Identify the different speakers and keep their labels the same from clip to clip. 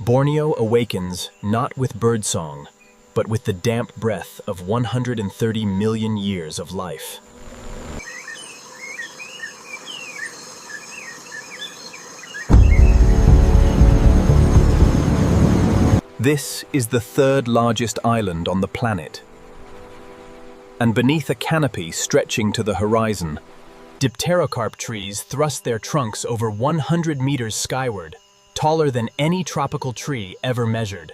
Speaker 1: Borneo awakens not with birdsong, but with the damp breath of 130 million years of life. This is the third largest island on the planet. And beneath a canopy stretching to the horizon, dipterocarp trees thrust their trunks over 100 meters skyward, taller than any tropical tree ever measured.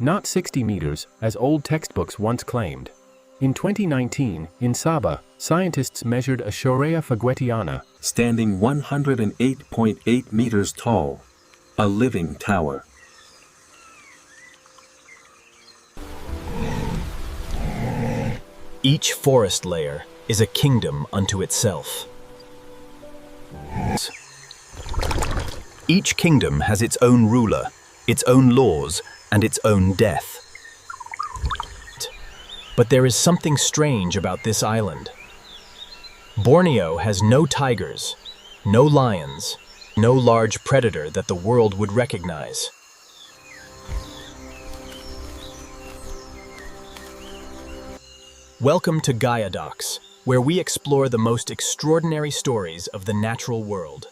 Speaker 2: Not 60 meters, as old textbooks once claimed. In 2019, in Sabah, scientists measured a Shorea faguetiana,
Speaker 3: standing 108.8 meters tall, a living tower.
Speaker 1: Each forest layer is a kingdom unto itself. Each kingdom has its own ruler, its own laws, and its own death. But there is something strange about this island. Borneo has no tigers, no lions, no large predator that the world would recognize. Welcome to Gaia Docs, where we explore the most extraordinary stories of the natural world.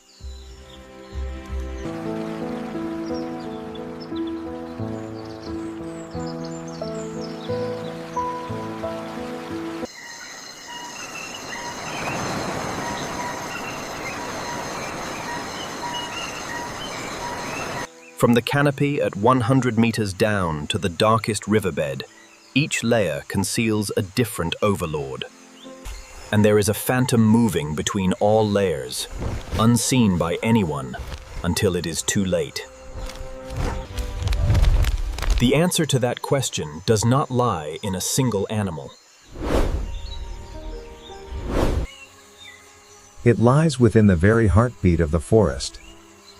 Speaker 1: From the canopy at 100 meters down to the darkest riverbed, each layer conceals a different overlord. And there is a phantom moving between all layers, unseen by anyone until it is too late. The answer to that question does not lie in a single animal.
Speaker 4: It lies within the very heartbeat of the forest,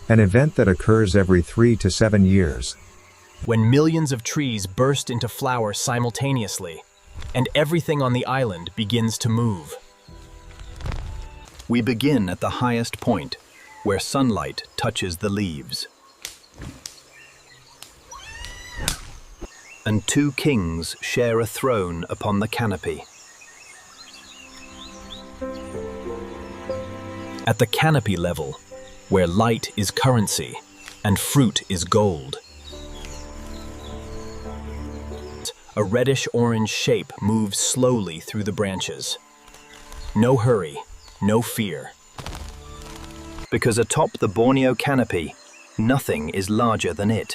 Speaker 4: an event that occurs every 3 to 7 years.
Speaker 1: When millions of trees burst into flower simultaneously, and everything on the island begins to move. We begin at the highest point, where sunlight touches the leaves. And two kings share a throne upon the canopy. At the canopy level, where light is currency and fruit is gold, a reddish-orange shape moves slowly through the branches. No hurry, no fear. Because atop the Borneo canopy, nothing is larger than it.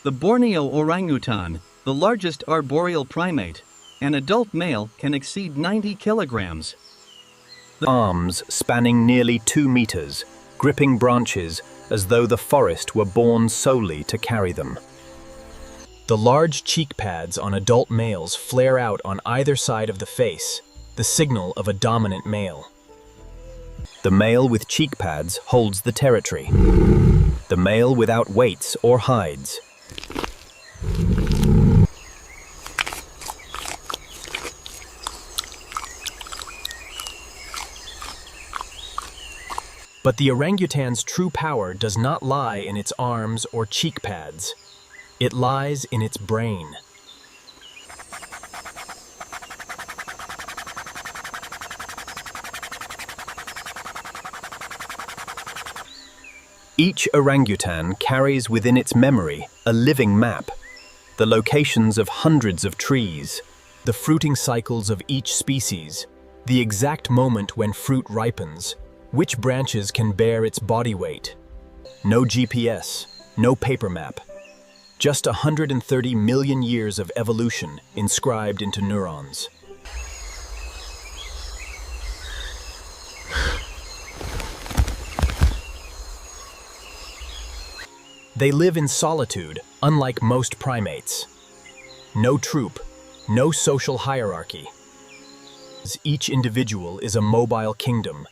Speaker 5: The Borneo orangutan, the largest arboreal primate, an adult male can exceed 90 kilograms.
Speaker 1: Arms spanning nearly 2 meters, gripping branches as though the forest were born solely to carry them. The large cheek pads on adult males flare out on either side of the face, the signal of a dominant male. The male with cheek pads holds the territory. The male without weights or hides. But the orangutan's true power does not lie in its arms or cheek pads. It lies in its brain. Each orangutan carries within its memory a living map, the locations of hundreds of trees, the fruiting cycles of each species, the exact moment when fruit ripens, which branches can bear its body weight. No GPS, no paper map. Just 130 million years of evolution inscribed into neurons. They live in solitude, unlike most primates. No troop, no social hierarchy. Each individual is a mobile kingdom,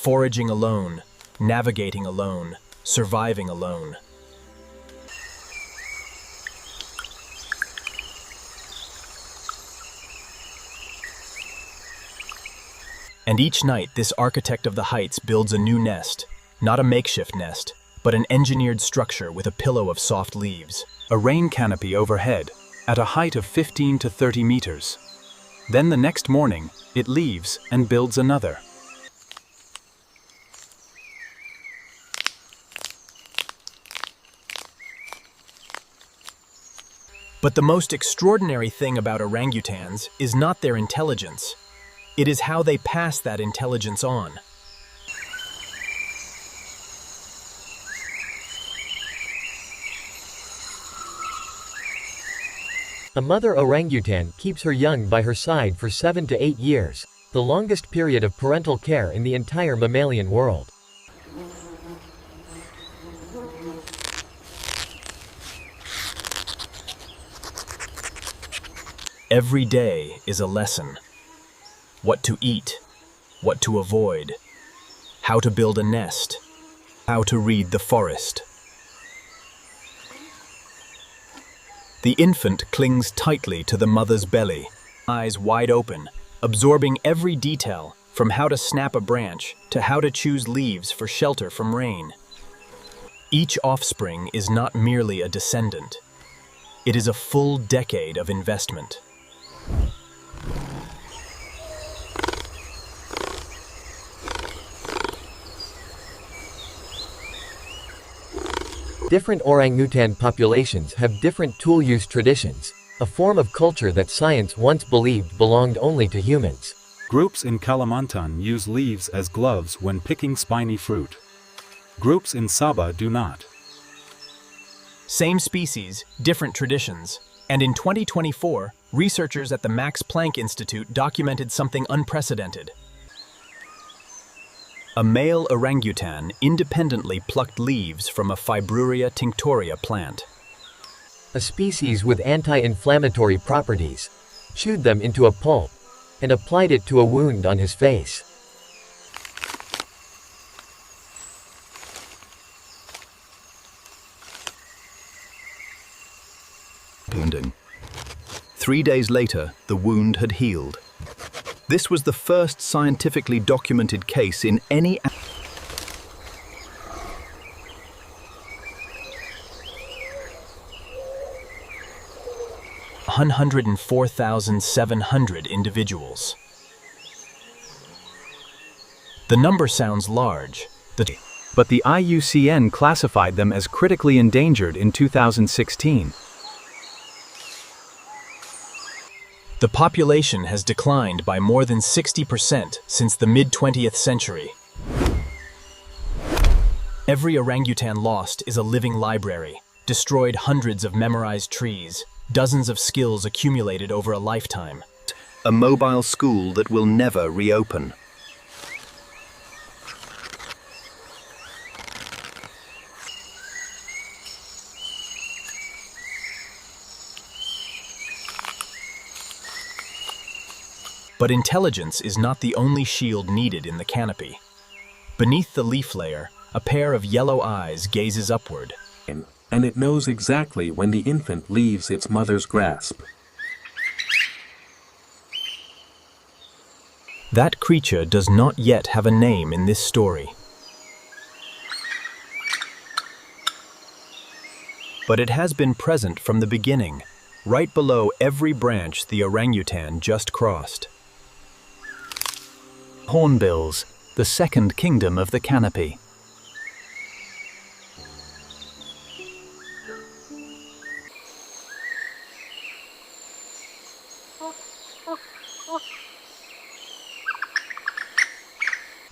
Speaker 1: foraging alone, navigating alone, surviving alone. And each night, this architect of the heights builds a new nest, not a makeshift nest, but an engineered structure with a pillow of soft leaves, a rain canopy overhead, at a height of 15 to 30 meters. Then the next morning, it leaves and builds another. But the most extraordinary thing about orangutans is not their intelligence. It is how they pass that intelligence on.
Speaker 6: A mother orangutan keeps her young by her side for 7 to 8 years, the longest period of parental care in the entire mammalian world.
Speaker 1: Every day is a lesson. What to eat, what to avoid, how to build a nest, how to read the forest. The infant clings tightly to the mother's belly, eyes wide open, absorbing every detail from how to snap a branch to how to choose leaves for shelter from rain. Each offspring is not merely a descendant. It is a full decade of investment.
Speaker 6: Different orangutan populations have different tool use traditions, a form of culture that science once believed belonged only to humans.
Speaker 2: Groups in Kalimantan use leaves as gloves when picking spiny fruit. Groups in Sabah do not.
Speaker 1: Same species, different traditions. And in 2024, researchers at the Max Planck Institute documented something unprecedented. A male orangutan independently plucked leaves from a Fibruria tinctoria plant.
Speaker 6: A species with anti-inflammatory properties, chewed them into a pulp, and applied it to a wound on his face.
Speaker 1: Wounding. 3 days later, the wound had healed. This was the first scientifically documented case in any 104,700 individuals. The number sounds large, but the IUCN classified them as critically endangered in 2016. The population has declined by more than 60% since the mid-20th century. Every orangutan lost is a living library, destroyed hundreds of memorized trees, dozens of skills accumulated over a lifetime. A mobile school that will never reopen. But intelligence is not the only shield needed in the canopy. Beneath the leaf layer, a pair of yellow eyes gazes upward.
Speaker 3: And it knows exactly when the infant leaves its mother's grasp.
Speaker 1: That creature does not yet have a name in this story. But it has been present from the beginning, right below every branch the orangutan just crossed. Hornbills, the second kingdom of the canopy.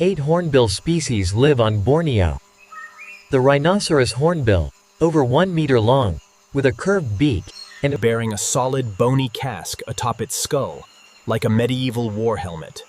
Speaker 6: Eight hornbill species live on Borneo. The rhinoceros hornbill, over 1 meter long, with a curved beak, and
Speaker 1: bearing a solid bony casque atop its skull, like a medieval war helmet.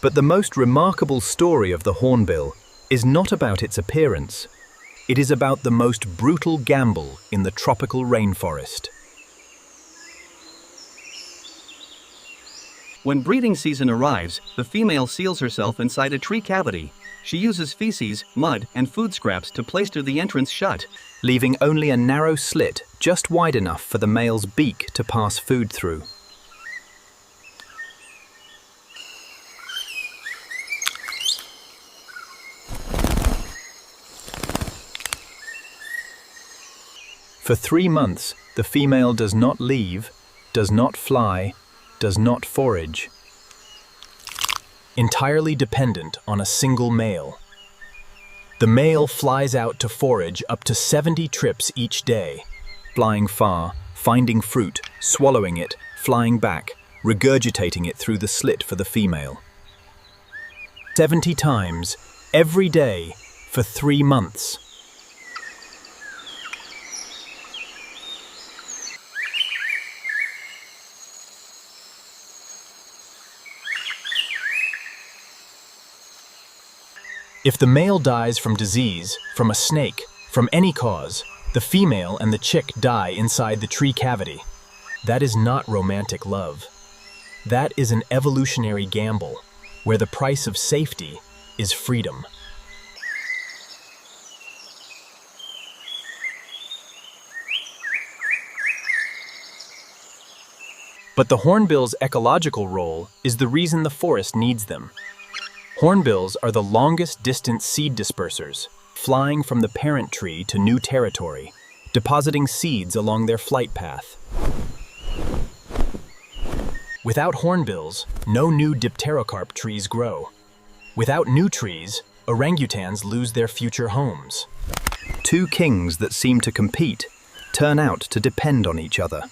Speaker 1: But the most remarkable story of the hornbill is not about its appearance. It is about the most brutal gamble in the tropical rainforest.
Speaker 5: When breeding season arrives, the female seals herself inside a tree cavity. She uses feces, mud, and food scraps to plaister the entrance shut,
Speaker 1: leaving only a narrow slit just wide enough for the male's beak to pass food through. For 3 months, the female does not leave, does not fly, does not forage. Entirely dependent on a single male. The male flies out to forage up to 70 trips each day, flying far, finding fruit, swallowing it, flying back, regurgitating it through the slit for the female. 70 times, every day, for 3 months. If the male dies from disease, from a snake, from any cause, the female and the chick die inside the tree cavity. That is not romantic love. That is an evolutionary gamble, where the price of safety is freedom. But the hornbill's ecological role is the reason the forest needs them. Hornbills are the longest distance seed dispersers, flying from the parent tree to new territory, depositing seeds along their flight path. Without hornbills, no new dipterocarp trees grow. Without new trees, orangutans lose their future homes. 2 kings that seem to compete turn out to depend on each other.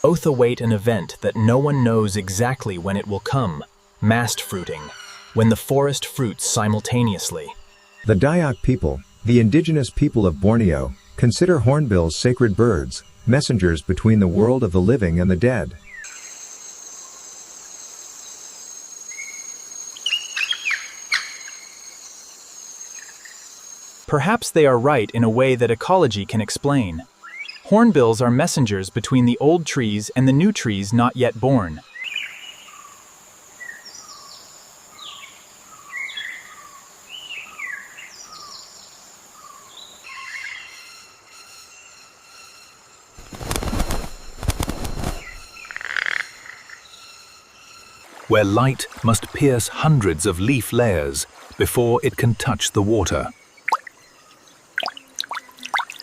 Speaker 1: Both await an event that no one knows exactly when it will come, mast fruiting, when the forest fruits simultaneously.
Speaker 4: The Dayak people, the indigenous people of Borneo, consider hornbills sacred birds, messengers between the world of the living and the dead.
Speaker 1: Perhaps they are right in a way that ecology can explain. Hornbills are messengers between the old trees and the new trees not yet born. Where light must pierce hundreds of leaf layers before it can touch the water.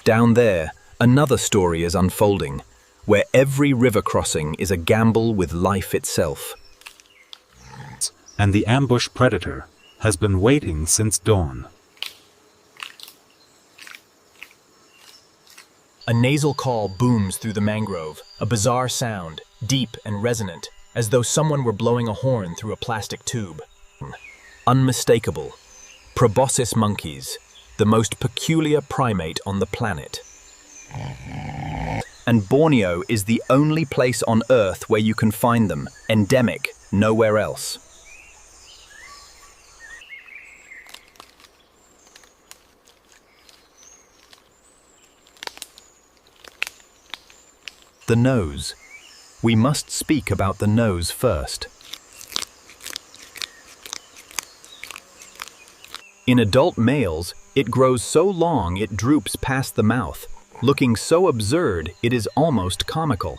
Speaker 1: Down there, another story is unfolding, where every river crossing is a gamble with life itself.
Speaker 7: And the ambush predator has been waiting since dawn.
Speaker 1: A nasal call booms through the mangrove, a bizarre sound, deep and resonant, as though someone were blowing a horn through a plastic tube. Unmistakable. Proboscis monkeys, the most peculiar primate on the planet. And Borneo is the only place on Earth where you can find them, endemic, nowhere else. The nose. We must speak about the nose first. In adult males, it grows so long it droops past the mouth, looking so absurd it is almost comical.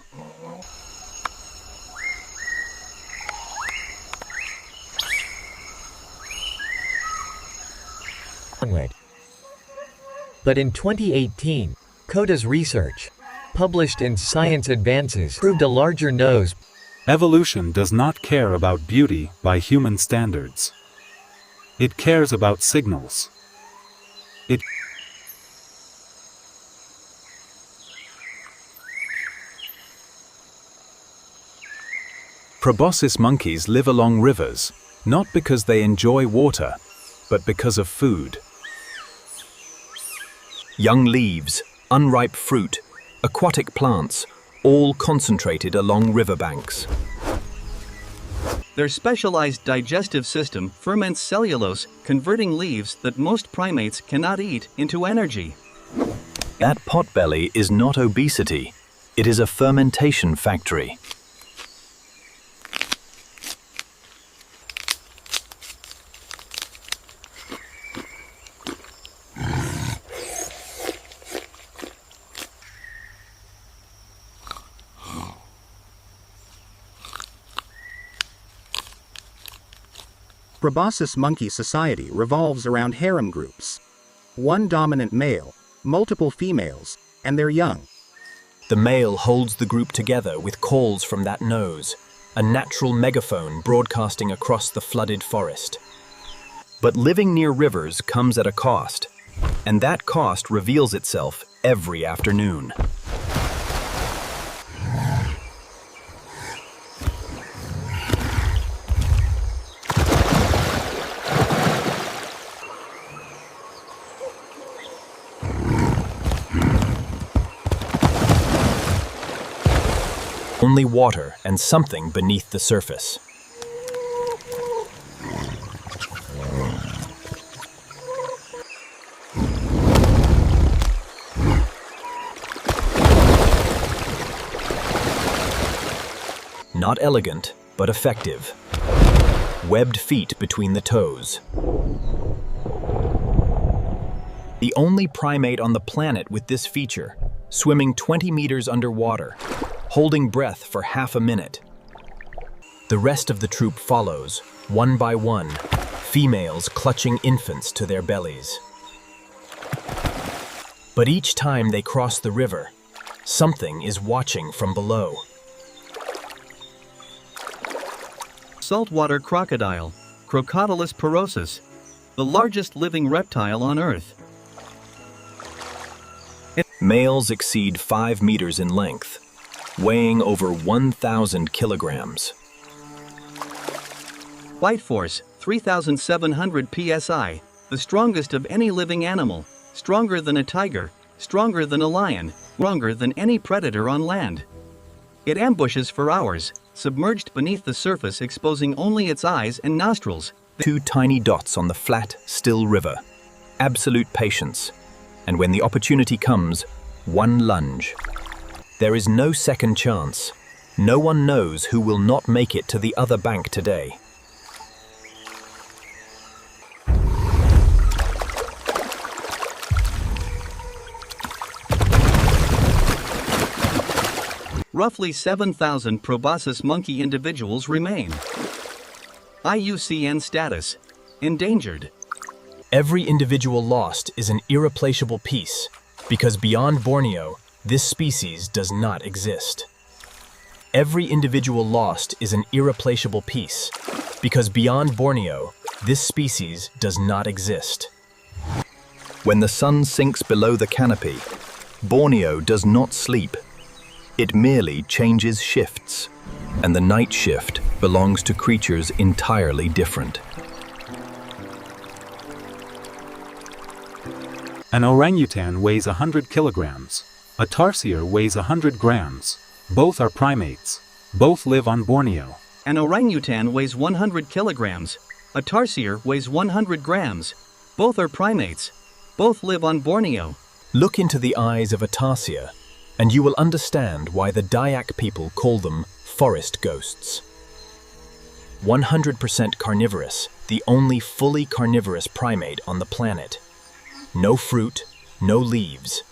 Speaker 6: But in 2018, Koda's research, published in Science Advances, proved a larger nose.
Speaker 7: Evolution does not care about beauty by human standards. It cares about signals. Proboscis monkeys live along rivers, not because they enjoy water, but because of food.
Speaker 1: Young leaves, unripe fruit, aquatic plants, all concentrated along riverbanks.
Speaker 5: Their specialized digestive system ferments cellulose, converting leaves that most primates cannot eat into energy.
Speaker 1: That potbelly is not obesity, it is a fermentation factory.
Speaker 8: Proboscis monkey society revolves around harem groups. One dominant male, multiple females, and their young.
Speaker 1: The male holds the group together with calls from that nose, a natural megaphone broadcasting across the flooded forest. But living near rivers comes at a cost, and that cost reveals itself every afternoon. Only water and something beneath the surface. Not elegant, but effective. Webbed feet between the toes. The only primate on the planet with this feature, swimming 20 meters underwater, holding breath for half a minute. The rest of the troop follows, one by one, females clutching infants to their bellies. But each time they cross the river, something is watching from below.
Speaker 5: Saltwater crocodile, Crocodylus porosus, the largest living reptile on Earth.
Speaker 1: Males exceed 5 meters in length, weighing over 1,000 kilograms.
Speaker 5: Bite force, 3,700 psi, the strongest of any living animal, stronger than a tiger, stronger than a lion, stronger than any predator on land. It ambushes for hours, submerged beneath the surface, exposing only its eyes and nostrils.
Speaker 1: 2 tiny dots on the flat, still river. Absolute patience. And when the opportunity comes, one lunge. There is no second chance. No one knows who will not make it to the other bank today.
Speaker 5: Roughly 7,000 proboscis monkey individuals remain. IUCN status: endangered.
Speaker 1: Every individual lost is an irreplaceable piece, because beyond Borneo, this species does not exist. Every individual lost is an irreplaceable piece, because beyond Borneo, this species does not exist. When the sun sinks below the canopy, Borneo does not sleep. It merely changes shifts, and the night shift belongs to creatures entirely different.
Speaker 7: An orangutan weighs 100 kilograms. A tarsier weighs 100 grams. Both are primates. Both live on Borneo.
Speaker 5: An orangutan weighs 100 kilograms. A tarsier weighs 100 grams. Both are primates. Both live on Borneo.
Speaker 1: Look into the eyes of a tarsier, and you will understand why the Dayak people call them forest ghosts. 100% carnivorous, the only fully carnivorous primate on the planet. No fruit, no leaves.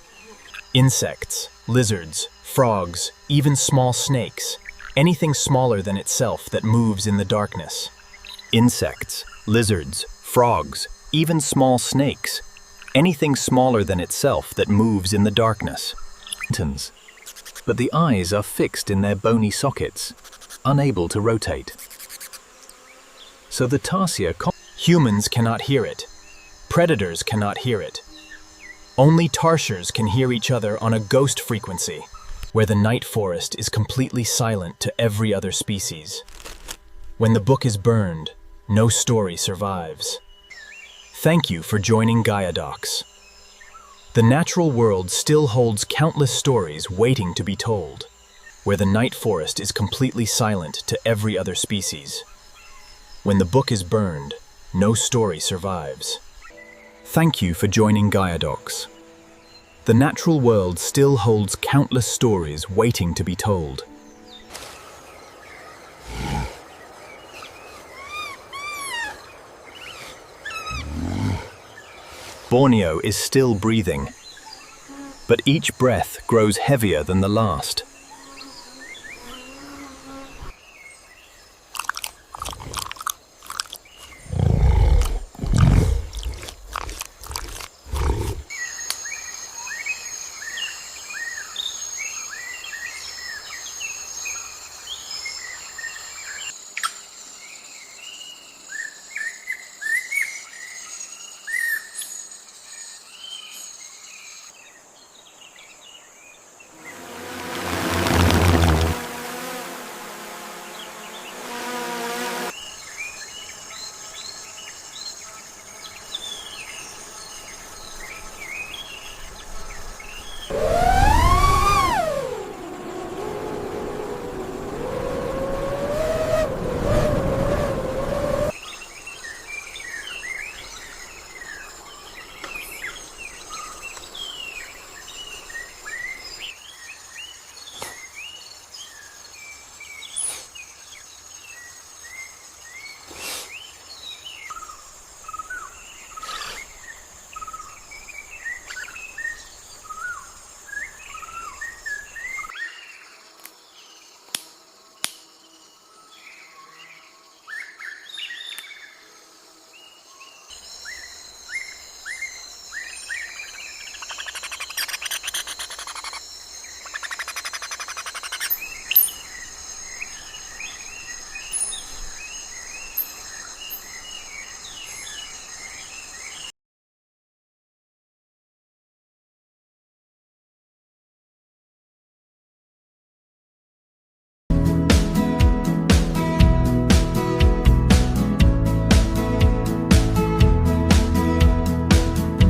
Speaker 1: Insects, lizards, frogs, even small snakes, anything smaller than itself that moves in the darkness. Insects, lizards, frogs, even small snakes, anything smaller than itself that moves in the darkness. But the eyes are fixed in their bony sockets, unable to rotate. So the tarsier, humans cannot hear it. Predators cannot hear it. Only tarsiers can hear each other on a ghost frequency, where the night forest is completely silent to every other species. When the book is burned, no story survives. Thank you for joining Gaia Docs. The natural world still holds countless stories waiting to be told, where the night forest is completely silent to every other species. When the book is burned, no story survives. Thank you for joining Gaiadocs. The natural world still holds countless stories waiting to be told. Borneo is still breathing, but each breath grows heavier than the last.